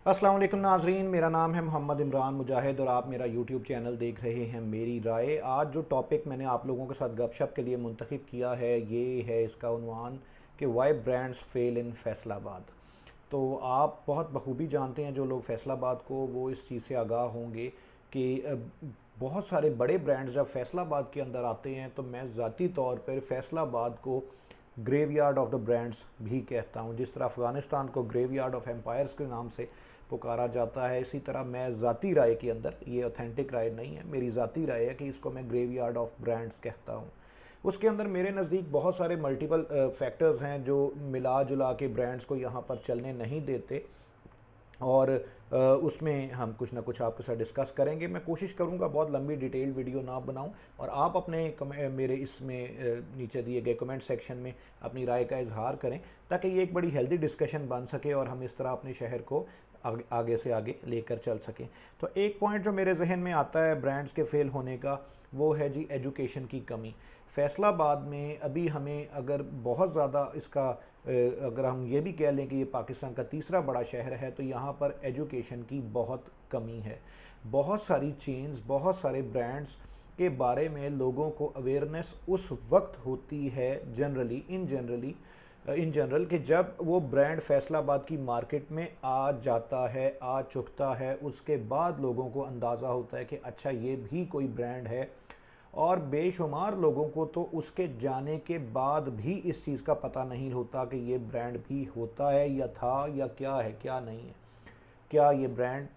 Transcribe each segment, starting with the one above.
अस्सलाम वालेकुम नाजरीन, मेरा नाम है मोहम्मद इमरान मुजाहिद और आप मेरा यूट्यूब चैनल देख रहे हैं मेरी राय। आज जो टॉपिक मैंने आप लोगों के साथ गपशप के लिए मुंतखब किया है ये है इसका उन्वान कि वाई ब्रांड्स फेल इन फैसलाबाद। तो आप बहुत बखूबी जानते हैं जो लोग फैसलाबाद को, वो इस चीज़ से आगाह होंगे कि बहुत सारे बड़े ब्रांड्स जब फैसलाबाद के अंदर आते हैं तो मैं ज़ाती तौर पर फैसलाबाद को ग्रेवयार्ड ऑफ द ब्रांड्स भी कहता हूँ। जिस तरह अफ़गानिस्तान को ग्रेवयार्ड ऑफ एम्पायर्स के नाम से पुकारा जाता है, इसी तरह मैं ज़ाती राय के अंदर, ये ऑथेंटिक राय नहीं है, मेरी ज़ाती राय है कि इसको मैं ग्रेवयार्ड ऑफ ब्रांड्स कहता हूँ। उसके अंदर मेरे नज़दीक बहुत सारे मल्टीपल फैक्टर्स हैं जो मिला जुला के ब्रांड्स को यहाँ पर चलने नहीं देते और उसमें हम कुछ ना कुछ आपके साथ डिस्कस करेंगे। मैं कोशिश करूंगा बहुत लंबी डिटेल्ड वीडियो ना बनाऊं और आप अपने मेरे इसमें नीचे दिए गए कमेंट सेक्शन में अपनी राय का इजहार करें ताकि ये एक बड़ी हेल्दी डिस्कशन बन सके और हम इस तरह अपने शहर को आगे से आगे लेकर चल सकें। तो एक पॉइंट जो मेरे जहन में आता है ब्रांड्स के फेल होने का, वो है जी एजुकेशन की कमी। फैसलाबाद में अभी हमें अगर बहुत ज़्यादा इसका अगर हम ये भी कह लें कि ये पाकिस्तान का तीसरा बड़ा शहर है तो यहाँ पर एजुकेशन की बहुत कमी है। बहुत सारी चेन्स, बहुत सारे ब्रांड्स के बारे में लोगों को अवेयरनेस उस वक्त होती है इन जनरल कि जब वो ब्रांड फैसलाबाद की मार्केट में आ जाता है, आ चुकता है, उसके बाद लोगों को अंदाज़ा होता है कि अच्छा ये भी कोई ब्रांड है। और बेशुमार लोगों को तो उसके जाने के बाद भी इस चीज़ का पता नहीं होता कि ये ब्रांड भी होता है या था या क्या है क्या नहीं है। क्या ये ब्रांड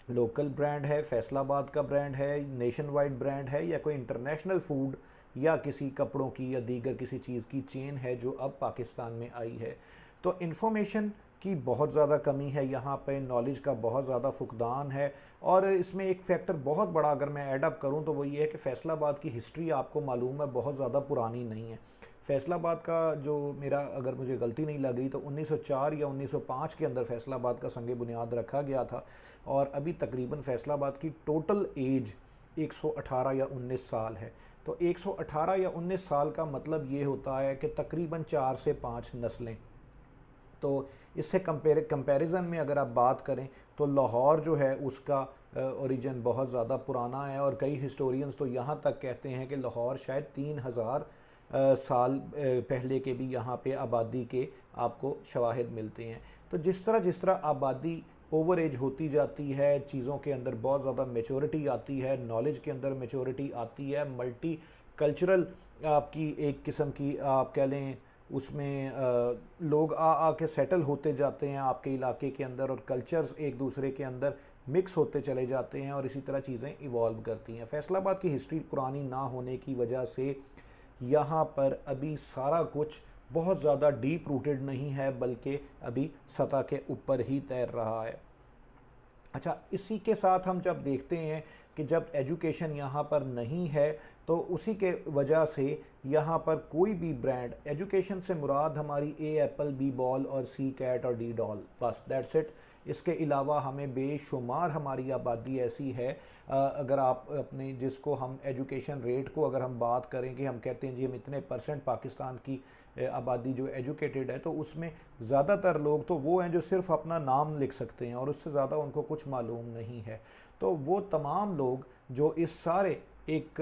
लोकल ब्रांड है, फैसलाबाद का ब्रांड है, नेशन वाइड ब्रांड है, या कोई इंटरनेशनल फूड या किसी कपड़ों की या दीगर किसी चीज़ की चेन है जो अब पाकिस्तान में आई है। तो इन्फॉर्मेशन की बहुत ज़्यादा कमी है यहाँ पे, नॉलेज का बहुत ज़्यादा फुकदान है। और इसमें एक फैक्टर बहुत बड़ा अगर मैं ऐड अप करूँ तो वो ये है कि फैसलाबाद की हिस्ट्री आपको मालूम है बहुत ज़्यादा पुरानी नहीं है। फैसलाबाद का जो मेरा, अगर मुझे गलती नहीं लग रही तो 1904 या 1905 के अंदर फैसलाबाद का संग बुनियाद रखा गया था और अभी तकरीबन फैसलाबाद की टोटल एज 118 या 19 साल है। तो 118 या 19 साल का मतलब ये होता है कि तकरीबन 4 से 5 नस्लें। तो इससे कंपैरिजन में अगर आप बात करें तो लाहौर जो है उसका ओरिजिन बहुत ज़्यादा पुराना है और कई हिस्टोरियंस तो यहाँ तक कहते हैं कि लाहौर शायद 3000 साल पहले के भी यहाँ पे आबादी के आपको शवाहिद मिलते हैं। तो जिस तरह आबादी ओवर एज होती जाती है, चीज़ों के अंदर बहुत ज़्यादा मेचोरिटी आती है, नॉलेज के अंदर मेचोरिटी आती है, मल्टी कल्चरल आपकी एक किस्म की आप कह लें उसमें लोग आ के सेटल होते जाते हैं आपके इलाके के अंदर और कल्चर्स एक दूसरे के अंदर मिक्स होते चले जाते हैं और इसी तरह चीज़ें इवॉल्व करती हैं। फैसलाबाद की हिस्ट्री पुरानी ना होने की वजह से यहाँ पर अभी सारा कुछ बहुत ज़्यादा डीप रूटेड नहीं है बल्कि अभी सतह के ऊपर ही तैर रहा है। अच्छा, इसी के साथ हम जब देखते हैं कि जब एजुकेशन यहाँ पर नहीं है तो उसी के वजह से यहाँ पर कोई भी ब्रांड, एजुकेशन से मुराद हमारी ए एप्पल, बी बॉल और सी कैट और डी डॉल, बस दैट्स इट। इसके अलावा हमें बेशुमार हमारी आबादी ऐसी है, अगर आप अपने जिसको हम एजुकेशन रेट को अगर हम बात करें कि हम कहते हैं जी हम इतने परसेंट पाकिस्तान की आबादी जो एजुकेटेड है, तो उसमें ज़्यादातर लोग तो वो हैं जो सिर्फ अपना नाम लिख सकते हैं और उससे ज़्यादा उनको कुछ मालूम नहीं है। तो वो तमाम लोग जो इस सारे एक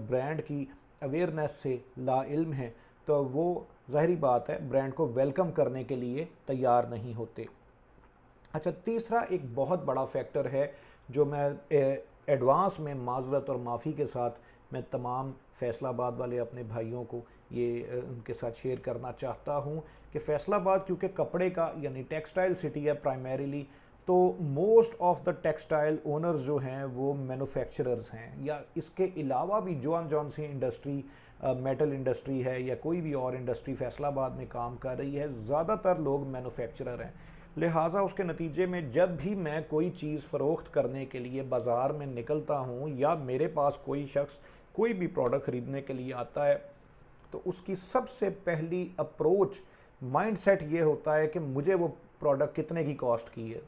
ब्रांड की अवेयरनेस से लाइल्म हैं तो वो ज़ाहिरी बात है ब्रांड को वेलकम करने के लिए तैयार नहीं होते। अच्छा, तीसरा एक बहुत बड़ा फैक्टर है जो मैं एडवांस में माजरत और माफ़ी के साथ मैं तमाम फैसलाबाद वाले अपने भाइयों को ये उनके साथ शेयर करना चाहता हूँ कि फैसलाबाद क्योंकि कपड़े का यानी टेक्सटाइल सिटी है प्राइमरीली, तो most of the textile owners जो हैं वो मैन्युफैक्चरर्स हैं, या इसके अलावा भी जॉन जॉन सी इंडस्ट्री, मेटल इंडस्ट्री है या कोई भी और इंडस्ट्री फैसलाबाद में काम कर रही है, ज़्यादातर लोग मैन्युफैक्चरर हैं। लिहाजा उसके नतीजे में जब भी मैं कोई चीज़ फ़रोख्त करने के लिए बाज़ार में निकलता हूँ या मेरे पास कोई शख्स कोई भी प्रोडक्ट ख़रीदने के लिए आता है तो उसकी सबसे पहली अप्रोच माइंडसेट ये होता है कि मुझे वो प्रोडक्ट कितने की कॉस्ट की है।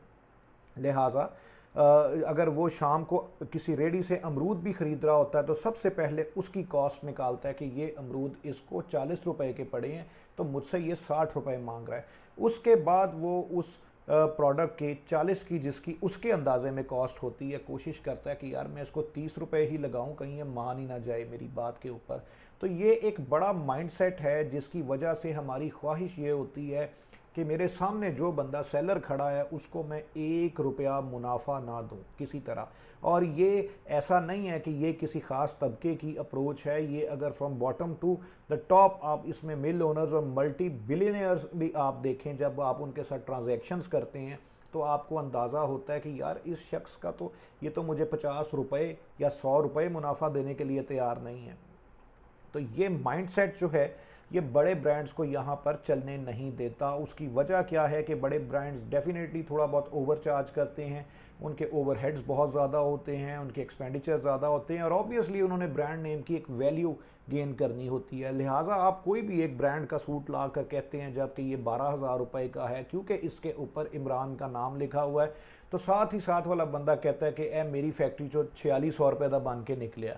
लिहाजा अगर वो शाम को किसी रेडी से अमरूद भी ख़रीद रहा होता है तो सबसे पहले उसकी कॉस्ट निकालता है कि ये अमरूद इसको 40 रुपए के पड़े हैं तो मुझसे ये 60 रुपए मांग रहा है। उसके बाद वो उस प्रोडक्ट के 40 की जिसकी उसके अंदाजे में कॉस्ट होती है, कोशिश करता है कि यार मैं इसको 30 रुपए ही लगाऊं, कहीं ये मान ही ना जाए मेरी बात के ऊपर। तो ये एक बड़ा माइंडसेट है जिसकी वजह से हमारी ख्वाहिश ये होती है कि मेरे सामने जो बंदा सेलर खड़ा है उसको मैं 1 रुपया मुनाफा ना दूं किसी तरह। और ये ऐसा नहीं है कि ये किसी ख़ास तबके की अप्रोच है, ये अगर from bottom to the top आप इसमें मिल ओनर्स और मल्टी बिलियनियर्स भी आप देखें, जब आप उनके साथ ट्रांजैक्शंस करते हैं तो आपको अंदाज़ा होता है कि यार इस शख्स का तो ये तो मुझे 50 रुपये या 100 रुपये मुनाफा देने के लिए तैयार नहीं है। तो ये माइंडसेट जो है ये बड़े ब्रांड्स को यहाँ पर चलने नहीं देता। उसकी वजह क्या है कि बड़े ब्रांड्स डेफिनेटली थोड़ा बहुत ओवरचार्ज करते हैं, उनके ओवरहेड्स बहुत ज़्यादा होते हैं, उनके एक्सपेंडिचर ज़्यादा होते हैं, और ऑब्वियसली उन्होंने ब्रांड नेम की एक वैल्यू गेन करनी होती है। लिहाजा आप कोई भी एक ब्रांड का सूट ला कर कहते हैं जबकि ये 12,000 रुपये का है क्योंकि इसके ऊपर इमरान का नाम लिखा हुआ है, तो साथ ही साथ वाला बंदा कहता है कि ए मेरी फैक्ट्री जो 4600 रुपये का बन के निकले।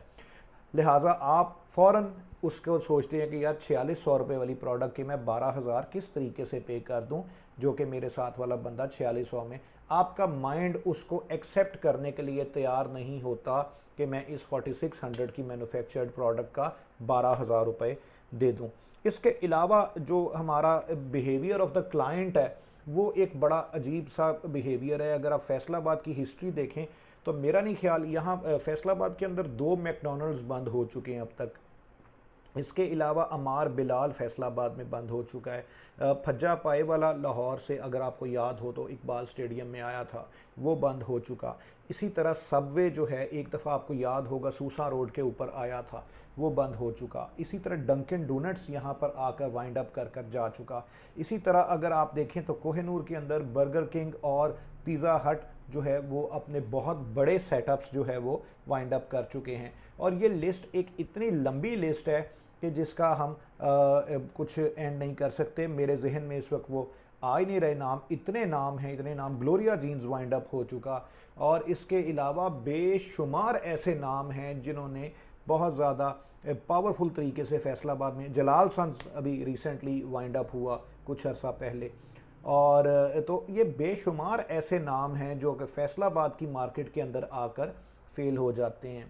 लिहाजा आप फ़ौरन उसको सोचते हैं कि यार 4600 रुपये वाली प्रोडक्ट की मैं 12,000 किस तरीके से पे कर दूं, जो कि मेरे साथ वाला बंदा 4600 में, आपका माइंड उसको एक्सेप्ट करने के लिए तैयार नहीं होता कि मैं इस 4600 की मैन्युफैक्चर्ड प्रोडक्ट का 12,000 रुपये दे दूं। इसके अलावा जो हमारा बिहेवियर ऑफ द क्लाइंट है वो एक बड़ा अजीब सा बिहेवियर है। अगर आप फैसलाबाद की हिस्ट्री देखें तो मेरा नहीं ख्याल यहाँ फैसलाबाद के अंदर 2 मैकडॉनल्ड्स बंद हो चुके हैं अब तक। इसके अलावा अमार बिलाल फैसलाबाद में बंद हो चुका है। फज्जा पाए वाला लाहौर से अगर आपको याद हो तो इकबाल स्टेडियम में आया था, वो बंद हो चुका। इसी तरह सबवे जो है एक दफ़ा आपको याद होगा सूसा रोड के ऊपर आया था, वो बंद हो चुका। इसी तरह डंकिन डोनट्स यहाँ पर आकर वाइंड अप कर जा चुका। इसी तरह अगर आप देखें तो कोहिनूर के अंदर बर्गर किंग और पिज़्ज़ा हट जो है वो अपने बहुत बड़े सेटअप्स जो है वो वाइंड अप कर चुके हैं। और ये लिस्ट एक इतनी लंबी लिस्ट है कि जिसका हम कुछ एंड नहीं कर सकते। मेरे जहन में इस वक्त वो आ ही नहीं रहे नाम, इतने नाम हैं, इतने नाम। ग्लोरिया जीन्स वाइंड अप हो चुका, और इसके अलावा बेशुमार ऐसे नाम हैं जिन्होंने बहुत ज़्यादा पावरफुल तरीके से फैसलाबाद में, जलाल सन्स अभी रिसेंटली वाइंड अप हुआ कुछ अर्सा पहले। और तो ये बेशुमार ऐसे नाम हैं जो कि फैसलाबाद की मार्केट के अंदर आकर फेल हो जाते हैं।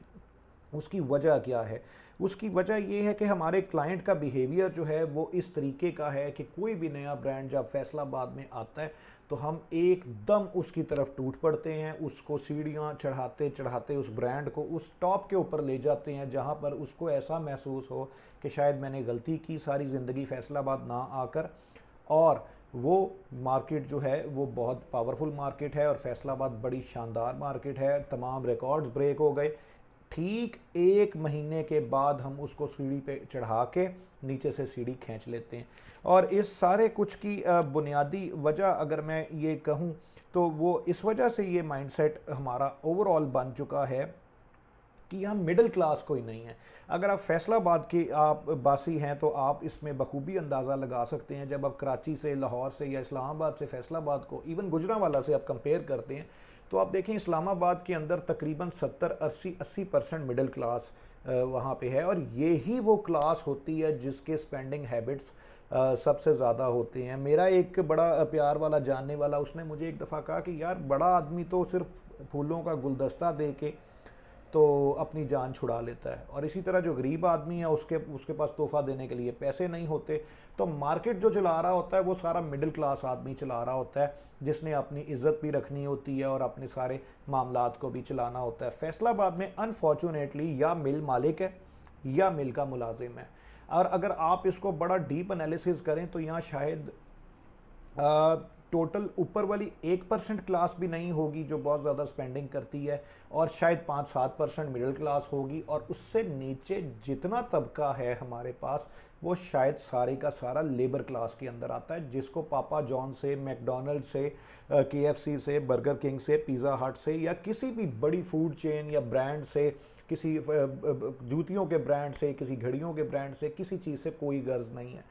उसकी वजह क्या है? उसकी वजह ये है कि हमारे क्लाइंट का बिहेवियर जो है वो इस तरीके का है कि कोई भी नया ब्रांड जब फैसलाबाद में आता है तो हम एकदम उसकी तरफ टूट पड़ते हैं, उसको सीढ़ियाँ चढ़ाते चढ़ाते उस ब्रांड को उस टॉप के ऊपर ले जाते हैं जहाँ पर उसको ऐसा महसूस हो कि शायद मैंने गलती की सारी ज़िंदगी फैसलाबाद ना आकर। और वो मार्केट जो है वो बहुत पावरफुल मार्केट है और फैसलाबाद बड़ी शानदार मार्केट है, तमाम रिकॉर्ड्स ब्रेक हो गए। ठीक 1 महीने के बाद हम उसको सीढ़ी पे चढ़ा के नीचे से सीढ़ी खींच लेते हैं। और इस सारे कुछ की बुनियादी वजह अगर मैं ये कहूँ तो वो इस वजह से ये माइंडसेट हमारा ओवरऑल बन चुका है कि हम मिडिल क्लास कोई नहीं है। अगर आप फैसलाबाद के आप बासी हैं तो आप इसमें बखूबी अंदाज़ा लगा सकते हैं। जब आप कराची से, लाहौर से या इस्लामाबाद से फैसलाबाद को, इवन गुजरांवाला से आप कंपेयर करते हैं तो आप देखें इस्लामाबाद के अंदर तकरीबन 70-80% मिडिल क्लास वहाँ पे है। और ये ही वो क्लास होती है जिसके स्पेंडिंग हैबिट्स सबसे ज़्यादा होते हैं। मेरा एक बड़ा प्यार वाला जानने वाला, उसने मुझे एक दफ़ा कहा कि यार बड़ा आदमी तो सिर्फ फूलों का गुलदस्ता दे के तो अपनी जान छुड़ा लेता है, और इसी तरह जो गरीब आदमी है उसके पास तोहफा देने के लिए पैसे नहीं होते। तो मार्केट जो चला रहा होता है वो सारा मिडिल क्लास आदमी चला रहा होता है जिसने अपनी इज्जत भी रखनी होती है और अपने सारे मामलात को भी चलाना होता है। फैसलाबाद में अनफॉर्चुनेटली या मिल मालिक है या मिल का मुलाजिम है। और अगर आप इसको बड़ा डीप एनालिसिस करें तो यहाँ शायद टोटल ऊपर वाली 1% क्लास भी नहीं होगी जो बहुत ज़्यादा स्पेंडिंग करती है, और शायद 5-7% मिडिल क्लास होगी, और उससे नीचे जितना तबका है हमारे पास वो शायद सारे का सारा लेबर क्लास के अंदर आता है, जिसको पापा जॉन से, मैकडॉनल्ड से, KFC से, बर्गर किंग से, पिज़्ज़ा हट से या किसी भी बड़ी फूड चेन या ब्रांड से, किसी जूतियों के ब्रांड से, किसी घड़ियों के ब्रांड से, किसी चीज़ से कोई गर्ज नहीं है।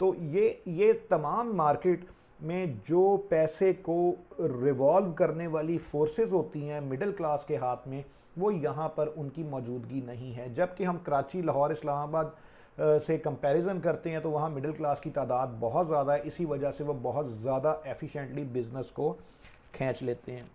तो ये तमाम मार्केट में जो पैसे को रिवॉल्व करने वाली फोर्सेस होती हैं मिडिल क्लास के हाथ में, वो यहाँ पर उनकी मौजूदगी नहीं है। जबकि हम कराची, लाहौर, इस्लामाबाद से कंपैरिजन करते हैं तो वहाँ मिडिल क्लास की तादाद बहुत ज़्यादा है, इसी वजह से वो बहुत ज़्यादा एफिशिएंटली बिज़नेस को खींच लेते हैं।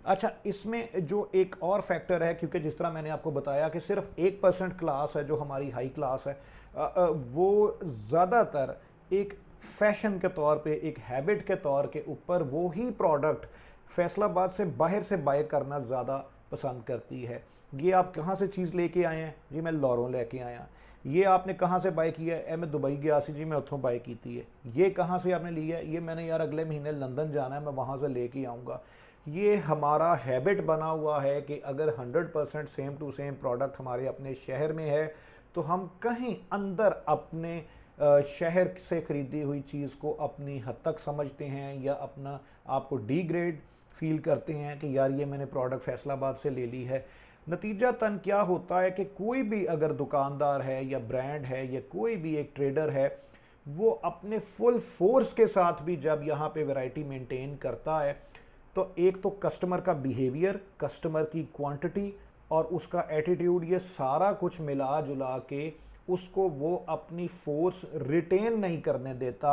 अच्छा, इसमें जो एक और फैक्टर है, क्योंकि जिस तरह मैंने आपको बताया कि सिर्फ 1% क्लास है जो हमारी हाई क्लास है, वो ज़्यादातर एक फैशन के तौर पे, एक हैबिट के तौर के ऊपर वो ही प्रोडक्ट फैसलाबाद से बाहर से बाय करना ज़्यादा पसंद करती है। ये आप कहाँ से चीज़ लेके आए हैं जी? मैं लाहौरों लेके आया। ये आपने कहाँ से बाय किया है? मैं दुबई गया सी जी, मैं उतों बाय की है। ये कहाँ से आपने लिया है? ये मैंने यार अगले महीने लंदन जाना है, मैं वहाँ से लेके आऊँगा। ये हमारा हैबिट बना हुआ है कि अगर 100% सेम टू सेम प्रोडक्ट हमारे अपने शहर में है तो हम कहीं अंदर अपने शहर से ख़रीदी हुई चीज़ को अपनी हद तक समझते हैं या अपना आपको डिग्रेड फील करते हैं कि यार ये मैंने प्रोडक्ट फैसलाबाद से ले ली है। नतीजतन क्या होता है कि कोई भी अगर दुकानदार है या ब्रांड है या कोई भी एक ट्रेडर है, वो अपने फुल फोर्स के साथ भी जब यहाँ पे वैरायटी मेंटेन करता है तो एक तो कस्टमर का बिहेवियर, कस्टमर की क्वांटिटी और उसका एटीट्यूड, ये सारा कुछ मिला जुला के उसको वो अपनी फोर्स रिटेन नहीं करने देता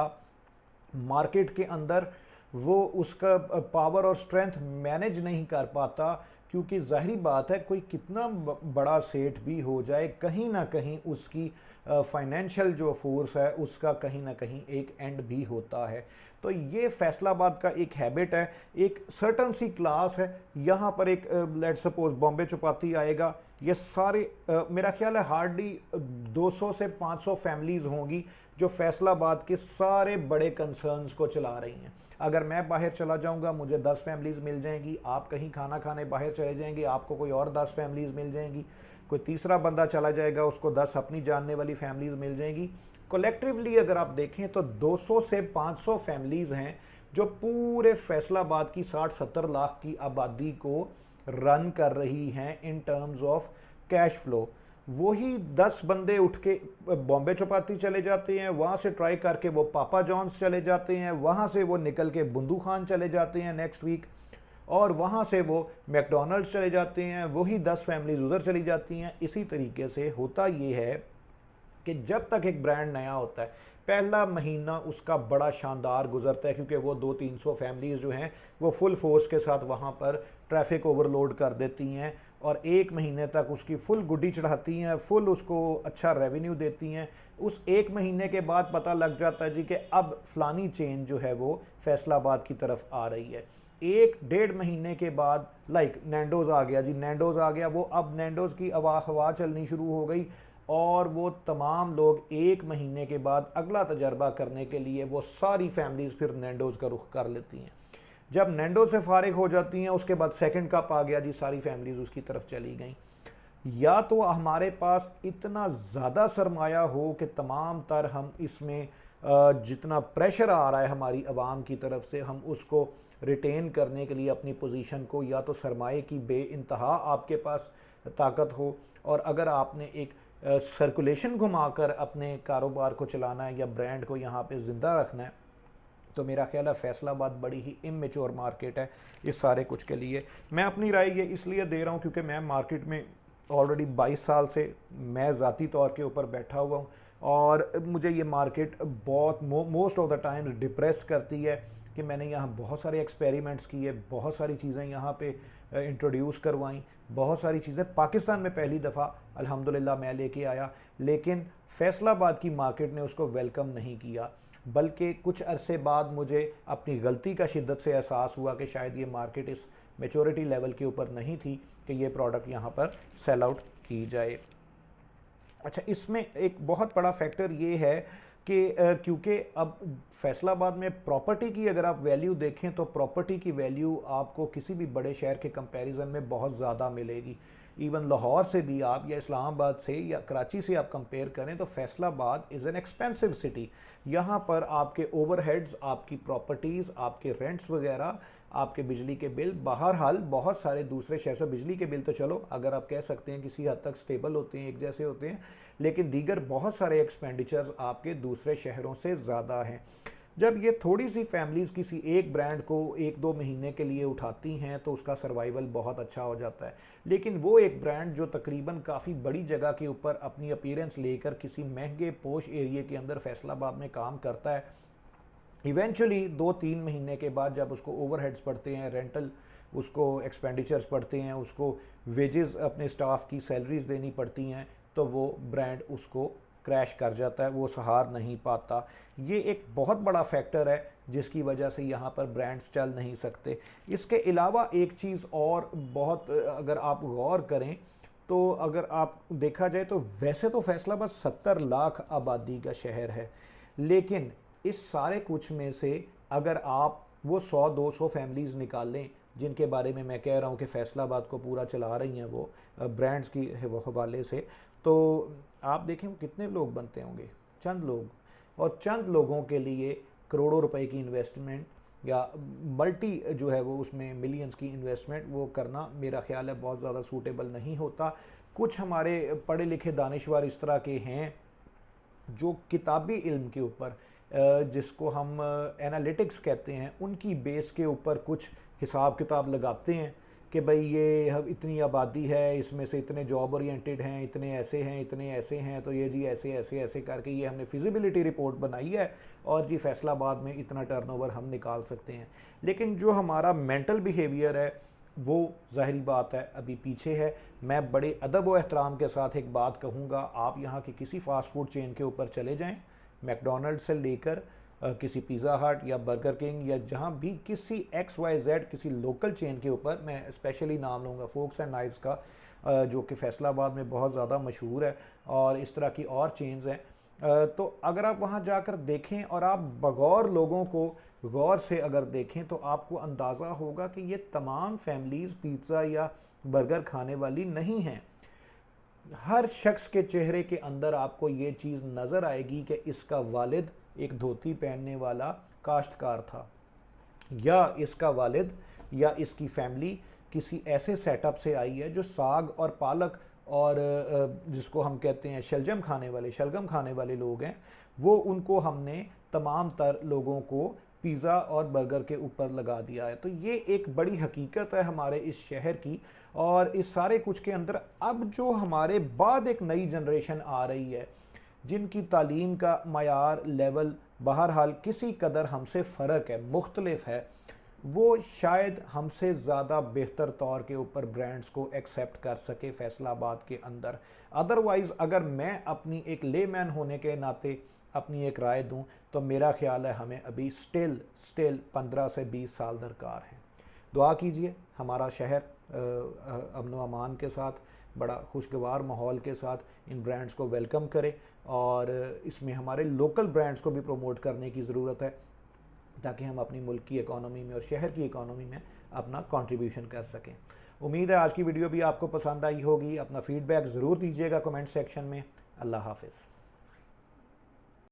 मार्केट के अंदर। वो उसका पावर और स्ट्रेंथ मैनेज नहीं कर पाता, क्योंकि जाहिर बात है कोई कितना बड़ा सेठ भी हो जाए, कहीं ना कहीं उसकी फाइनेंशियल जो फोर्स है उसका कहीं ना कहीं एक एंड भी होता है। तो ये फैसलाबाद का एक हैबिट है, एक सर्टन सी क्लास है। यहाँ पर एक लेट्स सपोज बॉम्बे चपाती आएगा, ये सारे मेरा ख्याल है हार्डली 200 से 500 फैमिलीज़ होंगी जो फैसलाबाद के सारे बड़े कंसर्न्स को चला रही हैं। अगर मैं बाहर चला जाऊंगा मुझे 10 फैमिलीज़ मिल जाएंगी, आप कहीं खाना खाने बाहर चले जाएंगे आपको कोई और 10 फैमिलीज़ मिल जाएंगी, कोई तीसरा बंदा चला जाएगा उसको 10 अपनी जानने वाली फैमिलीज़ मिल जाएंगी। कलेक्टिवली अगर आप देखें तो 200 से 500 फैमिलीज़ हैं जो पूरे फैसलाबाद की 60-70 लाख की आबादी को रन कर रही हैं in terms of cash flow. वही 10 बंदे उठ के बॉम्बे चपाती चले जाते हैं, वहाँ से ट्राई करके वो पापा जॉन्स चले जाते हैं, वहाँ से वो निकल के बुंदू खान चले जाते हैं नेक्स्ट वीक, और वहाँ से वो मैकडोनल्ड्स चले जाते हैं, वही 10 फैमिलीज उधर चली जाती हैं। इसी तरीके से होता ये है कि जब तक एक ब्रांड नया होता है पहला महीना उसका बड़ा शानदार गुजरता है, क्योंकि वो 200-300 फैमिलीज़ जो हैं वो फुल फोर्स के साथ वहाँ पर ट्रैफिक ओवरलोड कर देती हैं और 1 महीने तक उसकी फुल गुड्डी चढ़ाती हैं, फुल उसको अच्छा रेवेन्यू देती हैं। उस 1 महीने के बाद पता लग जाता है जी कि अब फ़लानी चेन जो है वो फैसलाबाद की तरफ आ रही है। 1-1.5 महीने के बाद लाइक नैंडोज़ आ गया जी, नैंडोज़ आ गया, वो अब नैंडोज़ की हवा चलनी शुरू हो गई और वो तमाम लोग 1 महीने के बाद अगला तजर्बा करने के लिए वो सारी फैमिलीज़ फिर नैंडोज़ का रुख कर लेती हैं। जब नैंडो से फारिग हो जाती हैं उसके बाद सेकंड कप आ गया जी, सारी फैमिलीज़ उसकी तरफ चली गई। या तो हमारे पास इतना ज़्यादा सरमाया हो कि तमाम तर हम इसमें जितना प्रेशर आ रहा है हमारी आवाम की तरफ से हम उसको रिटेन करने के लिए अपनी पोजीशन को, या तो सरमाए की बेइंतहा आपके पास ताकत हो, और अगर आपने एक सर्कुलेशन घुमाकर अपने कारोबार को चलाना है या ब्रांड को यहाँ पे ज़िंदा रखना है, तो मेरा ख्याल है फैसलाबाद बड़ी ही इमेच्योर मार्केट है इस सारे कुछ के लिए। मैं अपनी राय ये इसलिए दे रहा हूँ क्योंकि मैं मार्केट में ऑलरेडी 22 साल से मैं ज़ाती तौर के ऊपर बैठा हुआ हूँ और मुझे ये मार्केट बहुत most of the times depress करती है कि मैंने यहाँ बहुत सारे एक्सपेरिमेंट्स किए, बहुत सारी चीज़ें यहाँ पे इंट्रोड्यूस करवाई, बहुत सारी चीज़ें पाकिस्तान में पहली दफ़ा अल्हम्दुलिल्लाह मैं लेके आया, लेकिन फैसलाबाद की मार्केट ने उसको वेलकम नहीं किया। बल्कि कुछ अरसे बाद मुझे अपनी गलती का शिद्दत से एहसास हुआ कि शायद ये मार्केट इस मैच्योरिटी लेवल के ऊपर नहीं थी कि ये प्रोडक्ट यहाँ पर सेल आउट की जाए। अच्छा, इसमें एक बहुत बड़ा फैक्टर ये है कि क्योंकि अब फैसलाबाद में प्रॉपर्टी की अगर आप वैल्यू देखें तो प्रॉपर्टी की वैल्यू आपको किसी भी बड़े शहर के कंपैरिजन में बहुत ज़्यादा मिलेगी। इवन लाहौर से भी आप या इस्लामाबाद से या कराची से आप कंपेयर करें तो Faisalabad is an expensive city. यहाँ पर आपके ओवरहेड्स, आपकी प्रॉपर्टीज़, आपके रेंट्स वगैरह, आपके बिजली के बिल, बहरहाल बहुत सारे दूसरे शहर से बिजली के बिल तो चलो अगर आप कह सकते हैं किसी हद तक स्टेबल होते हैं, एक जैसे होते हैं, लेकिन दीगर बहुत सारे एक्सपेंडिचर्स आपके दूसरे शहरों से ज़्यादा हैं। जब ये थोड़ी सी फैमिलीज़ किसी एक ब्रांड को 1-2 महीने के लिए उठाती हैं तो उसका सर्वाइवल बहुत अच्छा हो जाता है। लेकिन वो एक ब्रांड जो तकरीबन काफ़ी बड़ी जगह के ऊपर अपनी अपीयरेंस लेकर किसी महंगे पोश एरिया के अंदर फैसलाबाद में काम करता है, इवेंचुअली 2-3 महीने के बाद जब उसको ओवरहेड्स पड़ते हैं, रेंटल उसको एक्सपेंडिचर्स पड़ते हैं, उसको वेजेस अपने स्टाफ की सैलरीज देनी पड़ती हैं, तो वो ब्रांड उसको क्रैश कर जाता है, वो सहार नहीं पाता। ये एक बहुत बड़ा फैक्टर है जिसकी वजह से यहाँ पर ब्रांड्स चल नहीं सकते। इसके अलावा एक चीज़ और बहुत अगर आप गौर करें तो अगर आप देखा जाए तो वैसे तो फैसलाबाद 70 लाख आबादी का शहर है, लेकिन इस सारे कुछ में से अगर आप वो 100-200 फैमिलीज़ निकालें जिनके बारे में मैं कह रहा हूँ कि फैसलाबाद को पूरा चला रही हैं वो ब्रांड्स की हवाले से, तो आप देखें कितने लोग बनते होंगे, चंद लोग। और चंद लोगों के लिए करोड़ों रुपए की इन्वेस्टमेंट या मल्टी जो है वो उसमें मिलियंस की इन्वेस्टमेंट वो करना मेरा ख्याल है बहुत ज़्यादा सूटेबल नहीं होता। कुछ हमारे पढ़े लिखे दानिश्वर इस तरह के हैं जो किताबी इल्म के ऊपर जिसको हम एनालिटिक्स कहते हैं, उनकी बेस के ऊपर कुछ हिसाब किताब लगाते हैं कि भाई ये इतनी आबादी है, इसमें से इतने जॉब ओरिएंटेड हैं, इतने ऐसे हैं, इतने ऐसे हैं, तो ये जी ऐसे ऐसे ऐसे करके ये हमने फिजिबिलिटी रिपोर्ट बनाई है और जी फैसलाबाद में इतना टर्नओवर हम निकाल सकते हैं। लेकिन जो हमारा मेंटल बिहेवियर है वो ज़ाहिरी बात है अभी पीछे है। मैं बड़े अदब व एहतराम के साथ एक बात कहूँगा, आप यहाँ की किसी फास्ट फूड चेन के ऊपर चले जाएँ, मैकडोनल्ड से लेकर किसी पिज़्ज़ा हट या बर्गर किंग या जहाँ भी किसी XYZ किसी लोकल चेन के ऊपर, मैं स्पेशली नाम लूँगा फोक्स एंड नाइफ्स का जो कि फैसलाबाद में बहुत ज़्यादा मशहूर है, और इस तरह की और चेन्स हैं, तो अगर आप वहाँ जाकर देखें और आप बगौर लोगों को गौर से अगर देखें तो आपको अंदाज़ा होगा कि ये तमाम फैमिलीज़ पिज़्ज़ा या बर्गर खाने वाली नहीं हैं। हर शख्स के चेहरे के अंदर आपको ये चीज़ नज़र आएगी कि इसका वालिद एक धोती पहनने वाला काश्तकार था, या इसका वालिद या इसकी फैमिली किसी ऐसे सेटअप से आई है जो साग और पालक और जिसको हम कहते हैं शलगम खाने वाले लोग हैं, वो उनको हमने तमाम तर लोगों को पिज़्ज़ा और बर्गर के ऊपर लगा दिया है। तो ये एक बड़ी हकीकत है हमारे इस शहर की। और इस सारे कुछ के अंदर अब जो हमारे बाद एक नई जनरेशन आ रही है जिनकी तालीम का मयार लेवल बहरहाल किसी कदर हमसे फ़र्क है, मुख्तलिफ है, वो शायद हमसे ज़्यादा बेहतर तौर के ऊपर ब्रांड्स को एक्सेप्ट कर सके फैसलाबाद के अंदर। अदरवाइज़ अगर मैं अपनी एक लेमैन होने के नाते अपनी एक राय दूं तो मेरा ख्याल है हमें अभी स्टिल 15 से 20 साल दरकार हैं। दुआ कीजिए हमारा शहर अमन व अमान के साथ, बड़ा खुशगवार माहौल के साथ इन ब्रांड्स को वेलकम करे, और इसमें हमारे लोकल ब्रांड्स को भी प्रमोट करने की ज़रूरत है ताकि हम अपनी मुल्क की इकॉनमी में और शहर की इकॉनमी में अपना कंट्रीब्यूशन कर सकें। उम्मीद है आज की वीडियो भी आपको पसंद आई होगी। अपना फीडबैक ज़रूर दीजिएगा कमेंट सेक्शन में। अल्लाह हाफ़िज़।